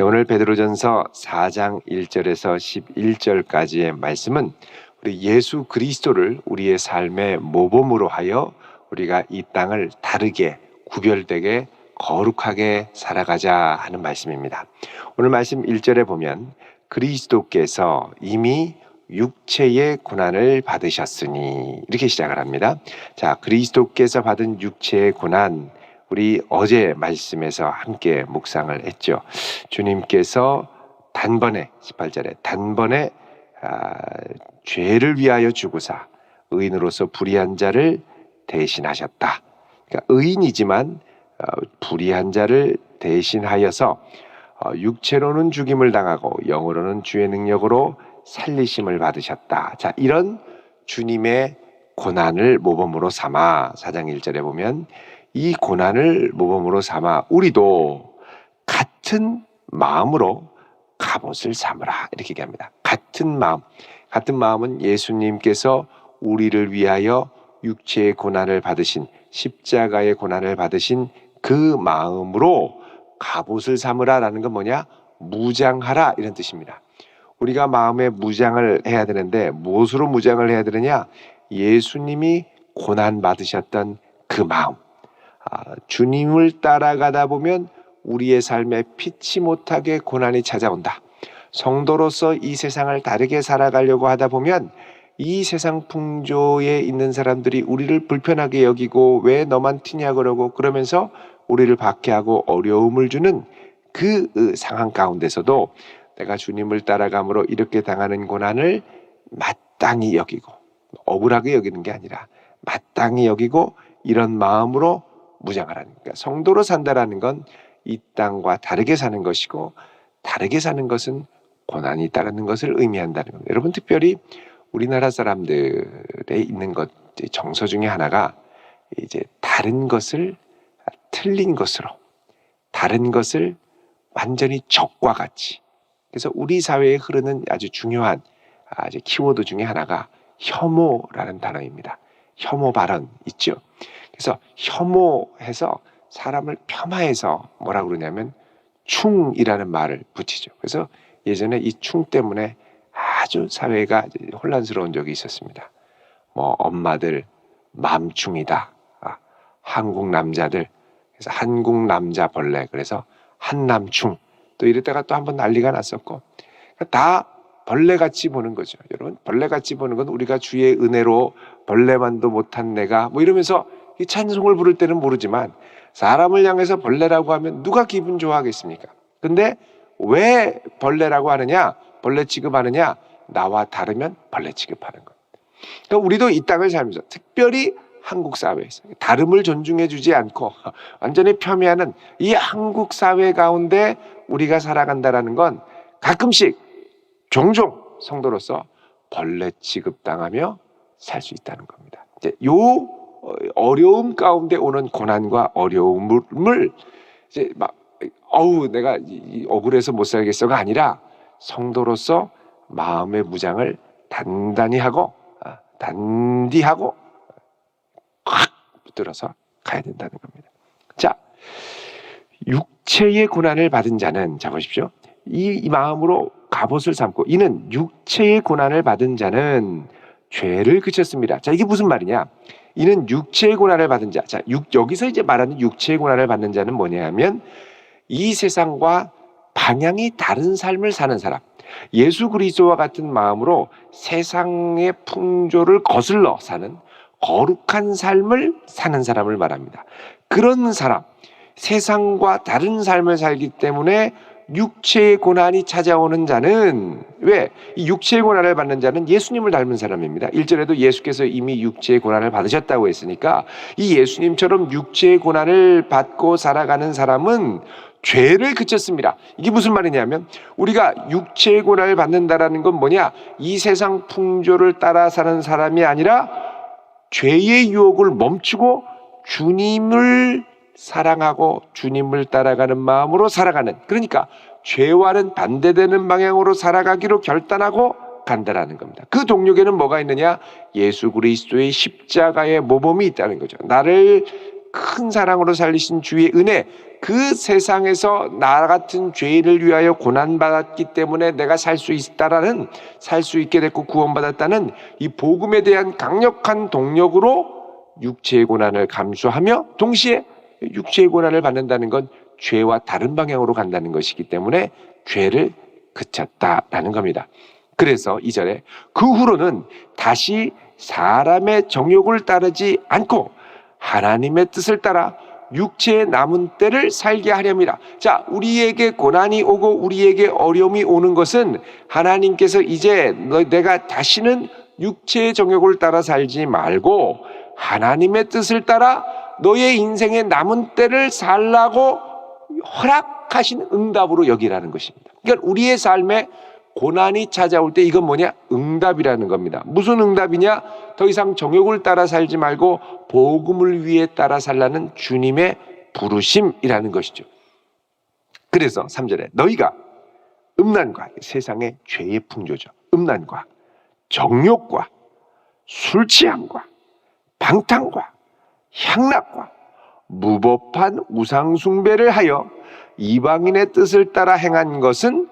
오늘 베드로전서 4장 1절에서 11절까지의 말씀은 우리 예수 그리스도를 우리의 삶의 모범으로 하여 우리가 이 땅을 다르게 구별되게 거룩하게 살아가자 하는 말씀입니다. 오늘 말씀 1절에 보면 그리스도께서 이미 육체의 고난을 받으셨으니 이렇게 시작을 합니다. 자, 그리스도께서 받은 육체의 고난, 우리 어제 말씀에서 함께 묵상을 했죠. 주님께서 단번에 18절에 단번에 죄를 위하여 죽으사 의인으로서 불의한 자를 대신하셨다. 그러니까 의인이지만 불의한 자를 대신하여서 육체로는 죽임을 당하고 영으로는 주의 능력으로 살리심을 받으셨다. 자, 이런 주님의 고난을 모범으로 삼아 4장 1절에 보면 이 고난을 모범으로 삼아 우리도 같은 마음으로 갑옷을 삼으라 이렇게 얘기합니다. 같은 마음은 예수님께서 우리를 위하여 육체의 고난을 받으신 십자가의 고난을 받으신 그 마음으로 갑옷을 삼으라라는 건 뭐냐? 무장하라 이런 뜻입니다. 우리가 마음에 무장을 해야 되는데 무엇으로 무장을 해야 되느냐? 예수님이 고난 받으셨던 그 마음. 주님을 따라가다 보면 우리의 삶에 피치 못하게 고난이 찾아온다. 성도로서 이 세상을 다르게 살아가려고 하다 보면 이 세상 풍조에 있는 사람들이 우리를 불편하게 여기고 왜 너만 튀냐 그러면서 우리를 박해하고 어려움을 주는 그 상황 가운데서도 내가 주님을 따라감으로 이렇게 당하는 고난을 마땅히 여기고 억울하게 여기는 게 아니라 마땅히 여기고 이런 마음으로 무장하라는 거니까 성도로 산다라는 건 이 땅과 다르게 사는 것이고 다르게 사는 것은 고난이 따르는 것을 의미한다는 겁니다. 여러분 특별히 우리나라 사람들에 있는 것 정서 중에 하나가 이제 다른 것을 틀린 것으로 다른 것을 완전히 적과 같이 그래서 우리 사회에 흐르는 아주 중요한 키워드 중에 하나가 혐오라는 단어입니다. 혐오 발언 있죠. 그래서 혐오해서 사람을 폄하해서 뭐라고 그러냐면 충이라는 말을 붙이죠. 그래서 예전에 이 충 때문에 아주 사회가 혼란스러운 적이 있었습니다. 뭐 엄마들 맘충이다. 한국 남자들 그래서 한국 남자 벌레 그래서 한남충 또 이랬다가 또 한번 난리가 났었고 다 벌레같이 보는 거죠. 여러분 벌레같이 보는 건 우리가 주의 은혜로 벌레만도 못한 내가 뭐 이러면서 이 찬송을 부를 때는 모르지만 사람을 향해서 벌레라고 하면 누가 기분 좋아하겠습니까? 근데 왜 벌레라고 하느냐? 벌레 취급하느냐? 나와 다르면 벌레 취급하는 것. 그러니까 우리도 이 땅을 살면서 특별히 한국 사회에서 다름을 존중해 주지 않고 완전히 폄훼하는 이 한국 사회 가운데 우리가 살아간다라는 건 가끔씩 종종 성도로서 벌레 취급당하며 살 수 있다는 겁니다. 이제 요 어려움 가운데 오는 고난과 어려움을 이제 막 내가 억울해서 못 살겠어가 아니라 성도로서 마음의 무장을 단단히 하고 단디하고 확 붙들어서 가야 된다는 겁니다. 자, 육체의 고난을 받은 자는 자 보십시오. 이 마음으로 갑옷을 삼고 이는 육체의 고난을 받은 자는 죄를 그쳤습니다. 자, 이게 무슨 말이냐? 이는 육체의 고난을 받은 자. 자, 여기서 이제 말하는 육체의 고난을 받는 자는 뭐냐 하면 이 세상과 방향이 다른 삶을 사는 사람. 예수 그리스도와 같은 마음으로 세상의 풍조를 거슬러 사는 거룩한 삶을 사는 사람을 말합니다. 그런 사람, 세상과 다른 삶을 살기 때문에 육체의 고난이 찾아오는 자는 왜? 이 육체의 고난을 받는 자는 예수님을 닮은 사람입니다. 1절에도 예수께서 이미 육체의 고난을 받으셨다고 했으니까 이 예수님처럼 육체의 고난을 받고 살아가는 사람은 죄를 그쳤습니다. 이게 무슨 말이냐면 우리가 육체의 고난을 받는다라는 건 뭐냐? 이 세상 풍조를 따라 사는 사람이 아니라 죄의 유혹을 멈추고 주님을 사랑하고 주님을 따라가는 마음으로 살아가는 그러니까 죄와는 반대되는 방향으로 살아가기로 결단하고 간다라는 겁니다. 그 동력에는 뭐가 있느냐? 예수 그리스도의 십자가의 모범이 있다는 거죠. 나를 큰 사랑으로 살리신 주의 은혜, 그 세상에서 나 같은 죄인을 위하여 고난받았기 때문에 내가 살 수 있게 됐고 구원받았다는 이 복음에 대한 강력한 동력으로 육체의 고난을 감수하며 동시에 육체의 고난을 받는다는 건 죄와 다른 방향으로 간다는 것이기 때문에 죄를 그쳤다라는 겁니다. 그래서 2절에 그 후로는 다시 사람의 정욕을 따르지 않고 하나님의 뜻을 따라 육체의 남은 때를 살게 하렵니다. 자, 우리에게 고난이 오고 우리에게 어려움이 오는 것은 하나님께서 이제 내가 다시는 육체의 정욕을 따라 살지 말고 하나님의 뜻을 따라 너의 인생의 남은 때를 살라고 허락하신 응답으로 여기라는 것입니다. 그러니까 우리의 삶에 고난이 찾아올 때 이건 뭐냐? 응답이라는 겁니다. 무슨 응답이냐? 더 이상 정욕을 따라 살지 말고 복음을 위해 따라 살라는 주님의 부르심이라는 것이죠. 그래서 3절에 너희가 음란과 세상의 죄의 풍조죠. 음란과 정욕과 술 취함과 방탕과 향락과 무법한 우상 숭배를 하여 이방인의 뜻을 따라 행한 것은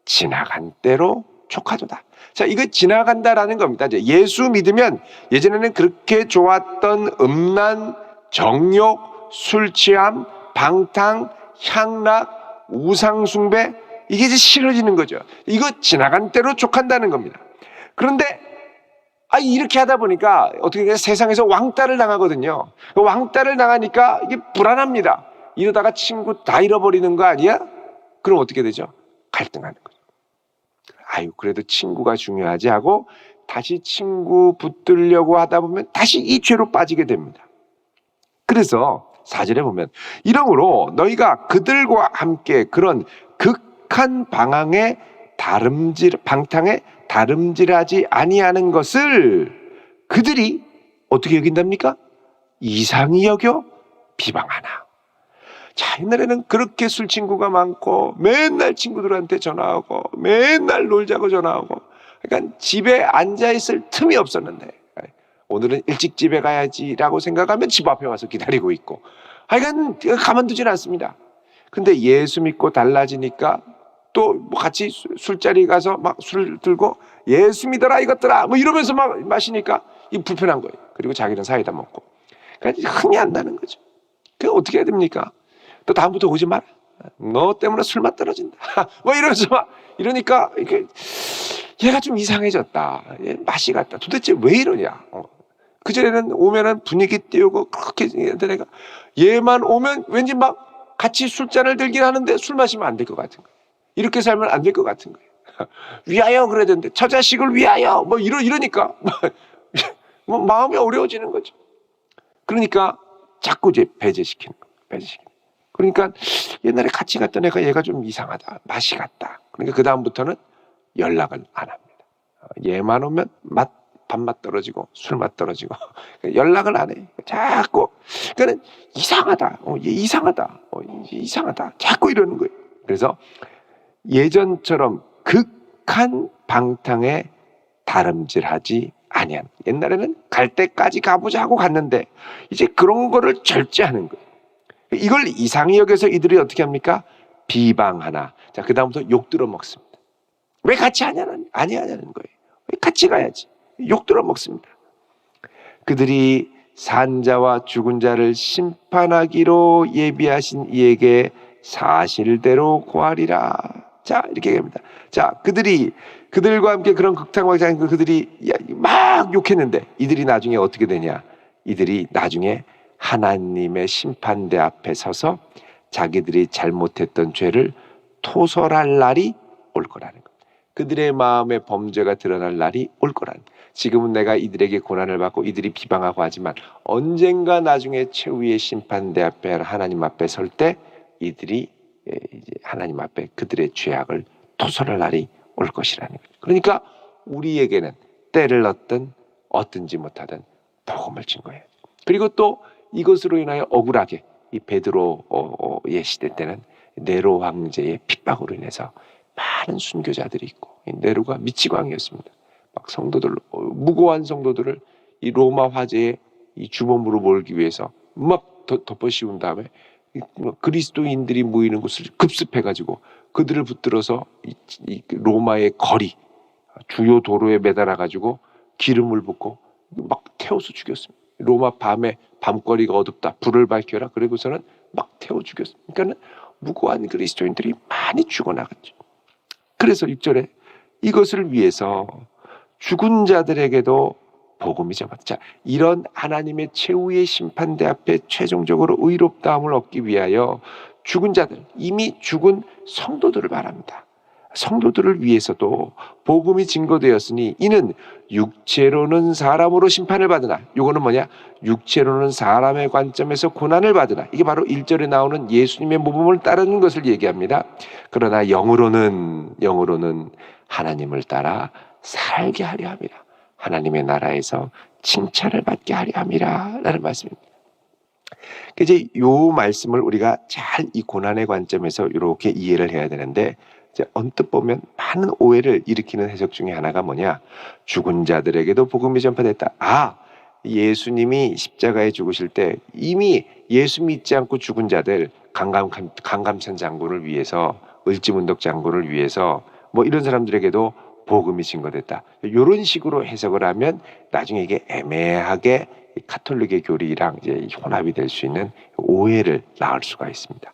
지나간 때로 족하도다. 자, 이거 지나간다라는 겁니다. 이제 예수 믿으면 예전에는 그렇게 좋았던 음란, 정욕, 술 취함, 방탕, 향락, 우상 숭배, 이게 이제 싫어지는 거죠. 이거 지나간 때로 족한다는 겁니다. 그런데 이렇게 하다 보니까 어떻게 돼요? 세상에서 왕따를 당하거든요. 왕따를 당하니까 이게 불안합니다. 이러다가 친구 다 잃어버리는 거 아니야? 그럼 어떻게 되죠? 갈등하는 거죠. 그래도 친구가 중요하지 하고 다시 친구 붙들려고 하다 보면 다시 이 죄로 빠지게 됩니다. 그래서 4절에 보면 이러므로 너희가 그들과 함께 그런 극한 방탕에 다름질하지 아니하는 것을 그들이 어떻게 여긴답니까? 이상히 여겨 비방하나. 자, 옛날에는 그렇게 술 친구가 많고 맨날 친구들한테 전화하고 맨날 놀자고 전화하고, 그러니까 집에 앉아있을 틈이 없었는데 오늘은 일찍 집에 가야지라고 생각하면 집 앞에 와서 기다리고 있고, 하여간 가만두질 않습니다. 근데 예수 믿고 달라지니까 또 같이 술자리 가서 막 술 들고 예수 믿어라 이것들아 뭐 이러면서 막 마시니까 이 불편한 거예요. 그리고 자기는 사이다 먹고. 그러니까 흥이 안 나는 거죠. 그럼 어떻게 해야 됩니까? 또 다음부터 오지 마라. 너 때문에 술맛 떨어진다. 뭐 이러면서 막 이러니까 이게 얘가 좀 이상해졌다. 얘 맛이 갔다. 도대체 왜 이러냐? 그전에는 오면은 분위기 띄우고 그렇게 내가 얘만 오면 왠지 막 같이 술잔을 들긴 하는데 술 마시면 안 될 것 같은 거예요. 이렇게 살면 안 될 것 같은 거예요. 위하여 그래야 되는데 저 자식을 위하여 뭐 이러니까 뭐 마음이 어려워지는 거죠. 그러니까 자꾸 이제 배제시키는 거예요. 그러니까 옛날에 같이 갔던 애가 얘가 좀 이상하다. 맛이 갔다. 그러니까 그 다음부터는 연락을 안 합니다. 얘만 오면 밥맛 떨어지고 술맛 떨어지고 연락을 안 해. 자꾸 그러니까 이상하다. 얘 이상하다. 이상하다. 자꾸 이러는 거예요. 그래서 예전처럼 극한 방탕에 다름질하지 아니한, 옛날에는 갈 때까지 가보자 하고 갔는데 이제 그런 거를 절제하는 거예요. 이걸 이상히 여겨서 이들이 어떻게 합니까? 비방하나. 자, 그 다음부터 욕 들어 먹습니다. 왜 같이 아니하냐는 거예요. 왜 같이 가야지? 욕 들어 먹습니다. 그들이 산자와 죽은 자를 심판하기로 예비하신 이에게 사실대로 고하리라. 자, 이렇게 얘기합니다. 자, 그들과 함께 그런 극탕방탕 그들이 막 욕했는데 이들이 나중에 어떻게 되냐? 이들이 나중에 하나님의 심판대 앞에 서서 자기들이 잘못했던 죄를 토설할 날이 올 거라는 겁니다. 그들의 마음의 범죄가 드러날 날이 올 거라는 겁니다. 지금은 내가 이들에게 고난을 받고 이들이 비방하고 하지만 언젠가 나중에 최후의 심판대 앞에 하나님 앞에 설 때 이들이 이제 하나님 앞에 그들의 죄악을 토설할 날이 올 것이라는 거죠. 그러니까 우리에게는 때를 얻든지 못하든 복음을 준 거예요. 그리고 또 이것으로 인하여 억울하게 이 베드로의 시대 때는 네로 황제의 핍박으로 인해서 많은 순교자들이 있고, 네로가 미치광이었습니다. 막 성도들, 무고한 성도들을 이 로마 화제의 이 주범으로 몰기 위해서 막 덮어 씌운 다음에 그리스도인들이 모이는 곳을 급습해가지고 그들을 붙들어서 이 로마의 거리, 주요 도로에 매달아가지고 기름을 붓고 막 태워서 죽였습니다. 로마 밤거리가 어둡다. 불을 밝혀라. 그리고서는 막 태워 죽였습니다. 그러니까 무고한 그리스도인들이 많이 죽어나갔죠. 그래서 6절에 이것을 위해서 죽은 자들에게도 복음이 전파됐다. 자, 이런 하나님의 최후의 심판대 앞에 최종적으로 의롭다함을 얻기 위하여 죽은 자들, 이미 죽은 성도들을 말합니다. 성도들을 위해서도 복음이 증거되었으니 이는 육체로는 사람으로 심판을 받으나, 이거는 뭐냐? 육체로는 사람의 관점에서 고난을 받으나, 이게 바로 1절에 나오는 예수님의 모범을 따르는 것을 얘기합니다. 그러나 영으로는 하나님을 따라 살게 하려 함이라. 하나님의 나라에서 칭찬을 받게 하려 함이라 라는 말씀입니다. 이제 이 말씀을 우리가 잘 이 고난의 관점에서 이렇게 이해를 해야 되는데, 이제 언뜻 보면 많은 오해를 일으키는 해석 중에 하나가 뭐냐? 죽은 자들에게도 복음이 전파됐다. 예수님이 십자가에 죽으실 때 이미 예수 믿지 않고 죽은 자들, 강감찬 장군을 위해서, 을지문덕 장군을 위해서 뭐 이런 사람들에게도 복음이 증거됐다. 이런 식으로 해석을 하면 나중에 이게 애매하게 카톨릭의 교리랑 이제 혼합이 될 수 있는 오해를 낳을 수가 있습니다.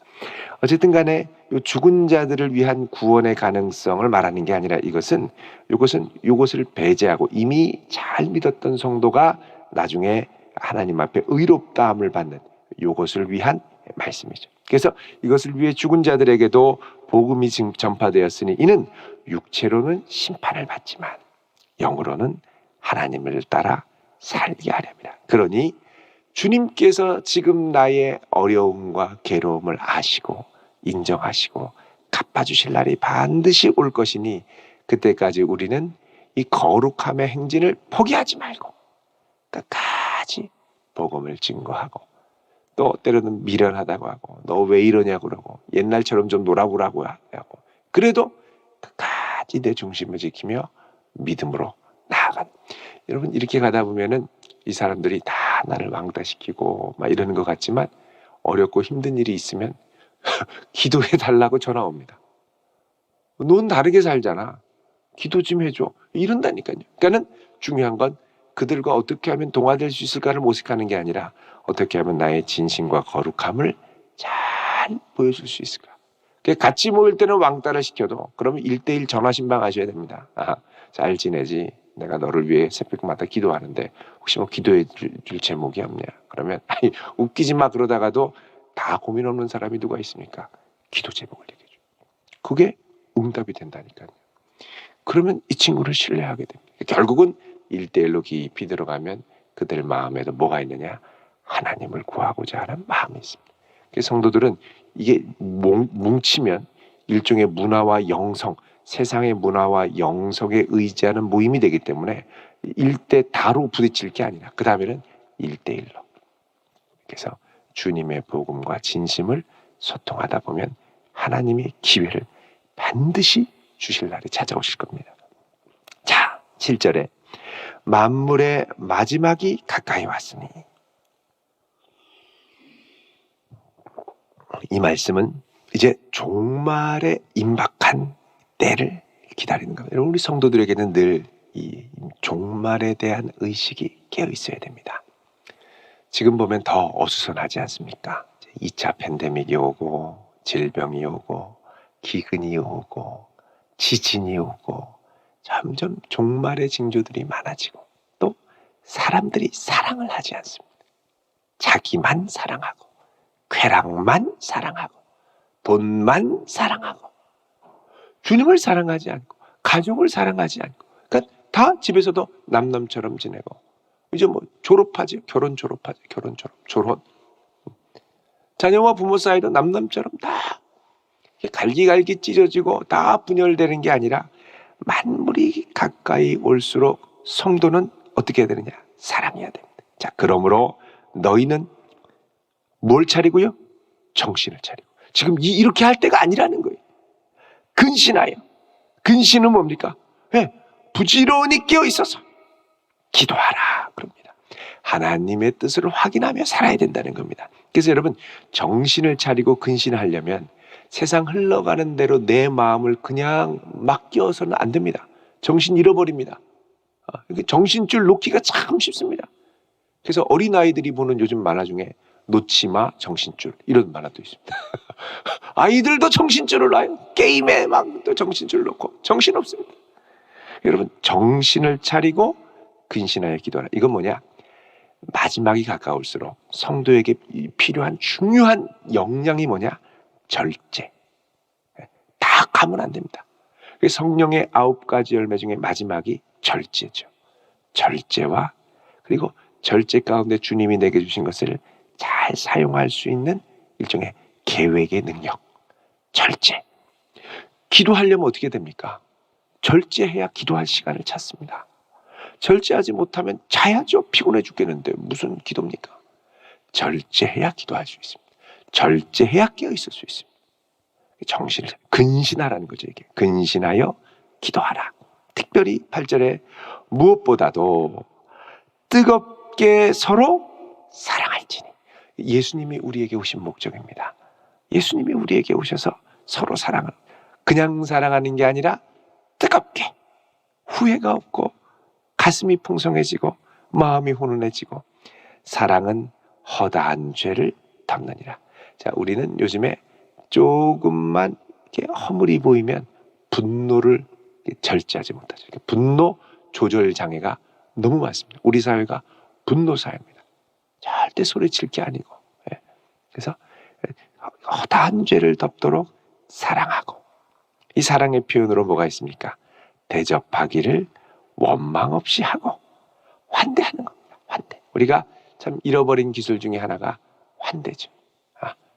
어쨌든 간에 죽은 자들을 위한 구원의 가능성을 말하는 게 아니라 이것은 이것을 배제하고 이미 잘 믿었던 성도가 나중에 하나님 앞에 의롭다함을 받는 이것을 위한 말씀이죠. 그래서 이것을 위해 죽은 자들에게도 복음이 전파되었으니 이는 육체로는 심판을 받지만 영으로는 하나님을 따라 살게 하렵니다. 그러니 주님께서 지금 나의 어려움과 괴로움을 아시고 인정하시고 갚아주실 날이 반드시 올 것이니 그때까지 우리는 이 거룩함의 행진을 포기하지 말고 끝까지 복음을 증거하고, 또 때로는 미련하다고 하고 너 왜 이러냐고 그러고 옛날처럼 좀 놀아보라고 하고, 그래도 끝까지 내 중심을 지키며 믿음으로 나아간. 여러분, 이렇게 가다 보면은 이 사람들이 다 나를 왕따시키고 막 이러는 것 같지만 어렵고 힘든 일이 있으면 기도해 달라고 전화 옵니다. 넌 다르게 살잖아. 기도 좀 해줘. 이런다니까요. 그러니까는 중요한 건 그들과 어떻게 하면 동화될 수 있을까를 모색하는 게 아니라 어떻게 하면 나의 진심과 거룩함을 잘 보여줄 수 있을까. 같이 모일 때는 왕따를 시켜도 그러면 1:1 전화 신방하셔야 됩니다. 잘 지내지? 내가 너를 위해 새벽마다 기도하는데 혹시 뭐 기도해 줄 제목이 없냐? 그러면 웃기지 마. 그러다가도 다 고민 없는 사람이 누가 있습니까? 기도 제목을 얘기해 줘. 그게 응답이 된다니까요. 그러면 이 친구를 신뢰하게 됩니다. 결국은 1:1로 깊이 들어가면 그들 마음에도 뭐가 있느냐? 하나님을 구하고자 하는 마음이 있습니다. 그래서 성도들은 이게 뭉치면 일종의 문화와 영성, 세상의 문화와 영성에 의지하는 모임이 되기 때문에 1:다로 부딪힐 게 아니라 그 다음에는 1:1로. 그래서 주님의 복음과 진심을 소통하다 보면 하나님의 기회를 반드시 주실 날이 찾아오실 겁니다. 자, 7절에 만물의 마지막이 가까이 왔으니, 이 말씀은 이제 종말에 임박한 때를 기다리는 겁니다. 우리 성도들에게는 늘 이 종말에 대한 의식이 깨어 있어야 됩니다. 지금 보면 더 어수선하지 않습니까? 2차 팬데믹이 오고 질병이 오고 기근이 오고 지진이 오고 점점 종말의 징조들이 많아지고, 또 사람들이 사랑을 하지 않습니다. 자기만 사랑하고 쾌락만 사랑하고 돈만 사랑하고 주님을 사랑하지 않고 가족을 사랑하지 않고, 그러니까 다 집에서도 남남처럼 지내고, 이제 뭐 졸업하지, 결혼 졸업하지, 졸업. 자녀와 부모 사이도 남남처럼 다 갈기갈기 찢어지고 다 분열되는 게 아니라 만물이 가까이 올수록 성도는 어떻게 해야 되느냐? 사랑해야 됩니다. 자, 그러므로 너희는 뭘 차리고요? 정신을 차리고. 지금 이렇게 할 때가 아니라는 거예요. 근신하여. 근신은 뭡니까? 부지런히 깨어 있어서 기도하라 그럽니다. 하나님의 뜻을 확인하며 살아야 된다는 겁니다. 그래서 여러분, 정신을 차리고 근신하려면 세상 흘러가는 대로 내 마음을 그냥 맡겨서는 안 됩니다. 정신 잃어버립니다. 정신줄 놓기가 참 쉽습니다. 그래서 어린아이들이 보는 요즘 만화 중에 놓지마 정신줄 이런 만화도 있습니다. 아이들도 정신줄을 놔요. 게임에 막 또 정신줄 놓고 정신없습니다. 여러분, 정신을 차리고 근신하여 기도하라. 이건 뭐냐? 마지막이 가까울수록 성도에게 필요한 중요한 역량이 뭐냐? 절제. 다 가면 안 됩니다. 성령의 9가지 열매 중에 마지막이 절제죠. 절제와 그리고 절제 가운데 주님이 내게 주신 것을 잘 사용할 수 있는 일종의 계획의 능력. 절제. 기도하려면 어떻게 됩니까? 절제해야 기도할 시간을 찾습니다. 절제하지 못하면 자야죠. 피곤해 죽겠는데 무슨 기도입니까? 절제해야 기도할 수 있습니다. 절제해야 깨어 있을 수 있습니다. 정신을 근신하라는 거죠. 이게 근신하여 기도하라. 특별히 8절에 무엇보다도 뜨겁게 서로 사랑할지니. 예수님이 우리에게 오신 목적입니다. 예수님이 우리에게 오셔서 서로 사랑을 그냥 사랑하는 게 아니라 뜨겁게, 후회가 없고 가슴이 풍성해지고 마음이 훈훈해지고 사랑은 허다한 죄를 덮느니라. 자, 우리는 요즘에 조금만 이렇게 허물이 보이면 분노를 절제하지 못하죠. 분노 조절 장애가 너무 많습니다. 우리 사회가 분노 사회입니다. 절대 소리칠 게 아니고. 그래서 허다한 죄를 덮도록 사랑하고, 이 사랑의 표현으로 뭐가 있습니까? 대접하기를 원망 없이 하고 환대하는 겁니다. 환대. 우리가 참 잃어버린 기술 중에 하나가 환대죠.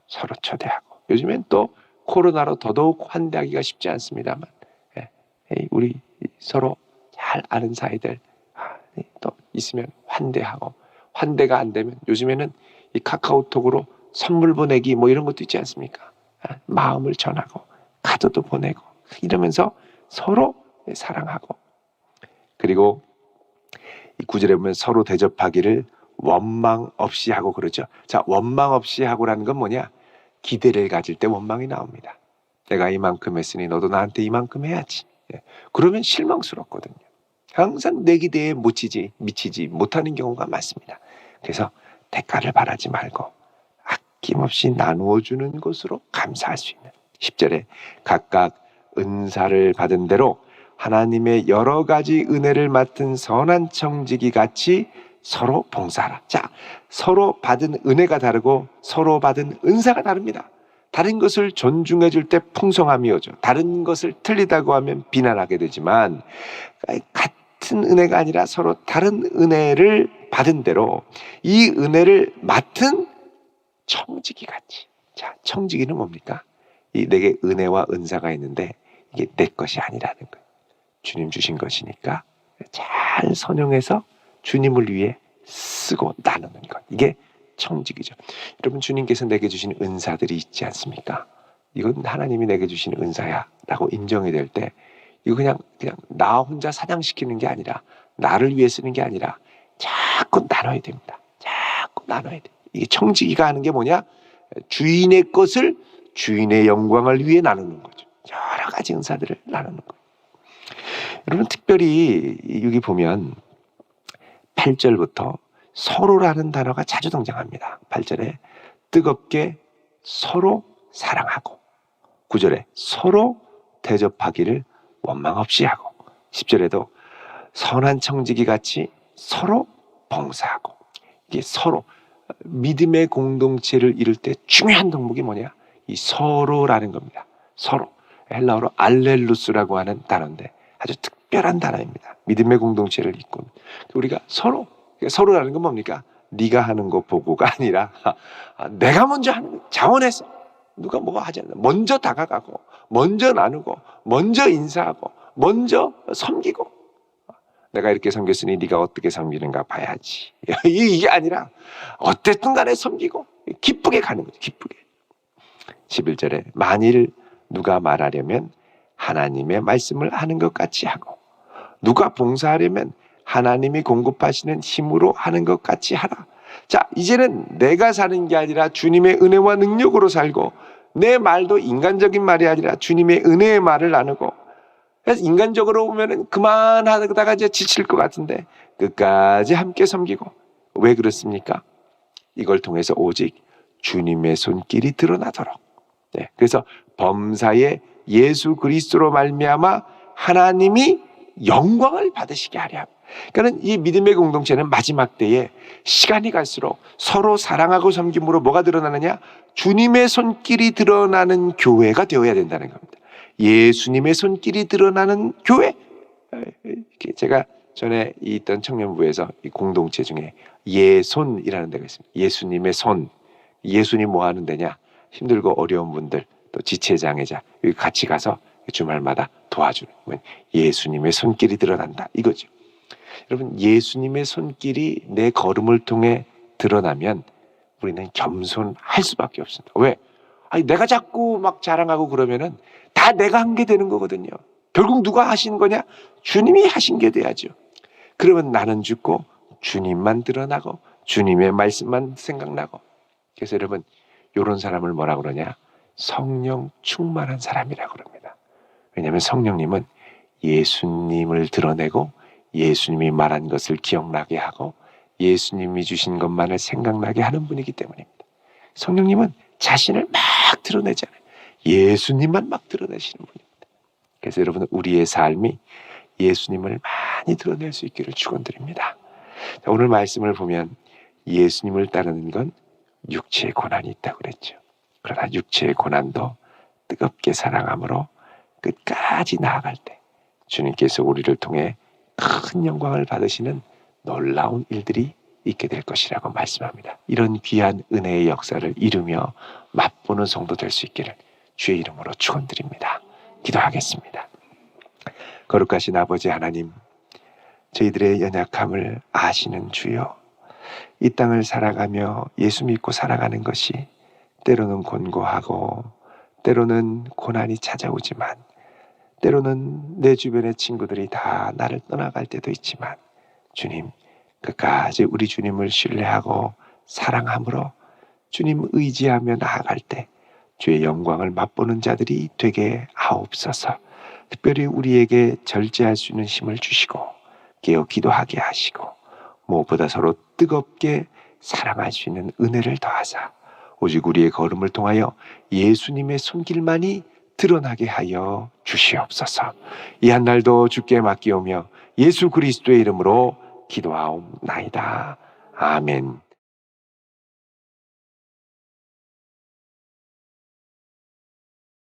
서로 초대하고. 요즘엔 또 코로나로 더더욱 환대하기가 쉽지 않습니다만, 우리 서로 잘 아는 사이들 또 있으면 환대하고, 환대가 안 되면 요즘에는 이 카카오톡으로 선물 보내기 뭐 이런 것도 있지 않습니까? 마음을 전하고 카드도 보내고 이러면서 서로 사랑하고, 그리고 이 9절에 보면 서로 대접하기를 원망 없이 하고 그러죠. 자, 원망 없이 하고라는 건 뭐냐? 기대를 가질 때 원망이 나옵니다. 내가 이만큼 했으니 너도 나한테 이만큼 해야지. 그러면 실망스럽거든요. 항상 내 기대에 미치지 못하는 경우가 많습니다. 그래서 대가를 바라지 말고 아낌없이 나누어 주는 것으로 감사할 수 있는. 10절에 각각 은사를 받은 대로 하나님의 여러 가지 은혜를 맡은 선한 청지기 같이 서로 봉사하라. 자, 서로 받은 은혜가 다르고 서로 받은 은사가 다릅니다. 다른 것을 존중해 줄 때 풍성함이 오죠. 다른 것을 틀리다고 하면 비난하게 되지만 같은 은혜가 아니라 서로 다른 은혜를 받은 대로 이 은혜를 맡은 청지기 같이. 자, 청지기는 뭡니까? 내게 은혜와 은사가 있는데 이게 내 것이 아니라는 거예요. 주님 주신 것이니까 잘 선용해서 주님을 위해 쓰고 나누는 것. 이게 청지기죠. 여러분, 주님께서 내게 주신 은사들이 있지 않습니까? 이건 하나님이 내게 주신 은사야 라고 인정이 될 때 이거 그냥 나 혼자 사냥시키는 게 아니라, 나를 위해 쓰는 게 아니라 자꾸 나눠야 됩니다. 자꾸 나눠야 돼. 이게 청지기가 하는 게 뭐냐? 주인의 것을 주인의 영광을 위해 나누는 거죠. 여러 가지 은사들을 나누는 거예요. 여러분, 특별히 여기 보면 8절부터 서로라는 단어가 자주 등장합니다. 8절에 뜨겁게 서로 사랑하고, 9절에 서로 대접하기를 원망 없이 하고, 10절에도 선한 청지기 같이 서로 봉사하고. 이게 서로, 믿음의 공동체를 이룰 때 중요한 덕목이 뭐냐? 이 서로라는 겁니다. 서로. 헬라어로 알렐루스라고 하는 단어인데 아주 특별한 단어입니다. 믿음의 공동체를 이끈. 우리가 서로라는 건 뭡니까? 네가 하는 거 보고가 아니라 내가 먼저 하는 거, 자원해서 누가 뭐가 하지 않나, 먼저 다가가고 먼저 나누고 먼저 인사하고 먼저 섬기고, 내가 이렇게 섬겼으니 네가 어떻게 섬기는가 봐야지. 이게 아니라 어쨌든 간에 섬기고 기쁘게 가는 거죠. 기쁘게. 11절에 만일 누가 말하려면 하나님의 말씀을 하는 것 같이 하고, 누가 봉사하려면 하나님이 공급하시는 힘으로 하는 것 같이 하라. 자, 이제는 내가 사는 게 아니라 주님의 은혜와 능력으로 살고, 내 말도 인간적인 말이 아니라 주님의 은혜의 말을 나누고, 그래서 인간적으로 보면은 그만하다가 이제 지칠 것 같은데 끝까지 함께 섬기고. 왜 그렇습니까? 이걸 통해서 오직 주님의 손길이 드러나도록. 네, 그래서 범사에 예수 그리스도로 말미암아 하나님이 영광을 받으시게 하려 합니다. 그러니까 이 믿음의 공동체는 마지막 때에 시간이 갈수록 서로 사랑하고 섬김으로 뭐가 드러나느냐? 주님의 손길이 드러나는 교회가 되어야 된다는 겁니다. 예수님의 손길이 드러나는 교회. 제가 전에 있던 청년부에서 이 공동체 중에 예손이라는 데가 있습니다. 예수님의 손. 예수님 뭐 하는 데냐? 힘들고 어려운 분들, 또 지체장애자 여기 같이 가서 주말마다 도와주는, 예수님의 손길이 드러난다 이거죠. 여러분, 예수님의 손길이 내 걸음을 통해 드러나면 우리는 겸손할 수밖에 없습니다. 왜? 아니, 내가 자꾸 막 자랑하고 그러면은 다 내가 한 게 되는 거거든요. 결국 누가 하신 거냐? 주님이 하신 게 돼야죠. 그러면 나는 죽고 주님만 드러나고 주님의 말씀만 생각나고. 그래서 여러분, 이런 사람을 뭐라 그러냐? 성령 충만한 사람이라고 그럽니다. 왜냐하면 성령님은 예수님을 드러내고 예수님이 말한 것을 기억나게 하고 예수님이 주신 것만을 생각나게 하는 분이기 때문입니다. 성령님은 자신을 막 드러내지 않아요. 예수님만 막 드러내시는 분입니다. 그래서 여러분, 우리의 삶이 예수님을 많이 드러낼 수 있기를 축원드립니다. 오늘 말씀을 보면 예수님을 따르는 건 육체의 고난이 있다고 그랬죠. 그러나 육체의 고난도 뜨겁게 사랑함으로 끝까지 나아갈 때 주님께서 우리를 통해 큰 영광을 받으시는 놀라운 일들이 있게 될 것이라고 말씀합니다. 이런 귀한 은혜의 역사를 이루며 맛보는 성도 될 수 있기를 주의 이름으로 축원드립니다. 기도하겠습니다. 거룩하신 아버지 하나님, 저희들의 연약함을 아시는 주여, 이 땅을 살아가며 예수 믿고 살아가는 것이 때로는 곤고하고 때로는 고난이 찾아오지만, 때로는 내 주변의 친구들이 다 나를 떠나갈 때도 있지만, 주님, 끝까지 우리 주님을 신뢰하고 사랑함으로 주님 의지하며 나아갈 때 주의 영광을 맛보는 자들이 되게 하옵소서. 특별히 우리에게 절제할 수 있는 힘을 주시고 깨어 기도하게 하시고 무엇보다 서로 뜨겁게 사랑할 수 있는 은혜를 더하사 오직 우리의 걸음을 통하여 예수님의 손길만이 드러나게 하여 주시옵소서. 이 한 날도 주께 맡기오며 예수 그리스도의 이름으로 기도하옵나이다. 아멘.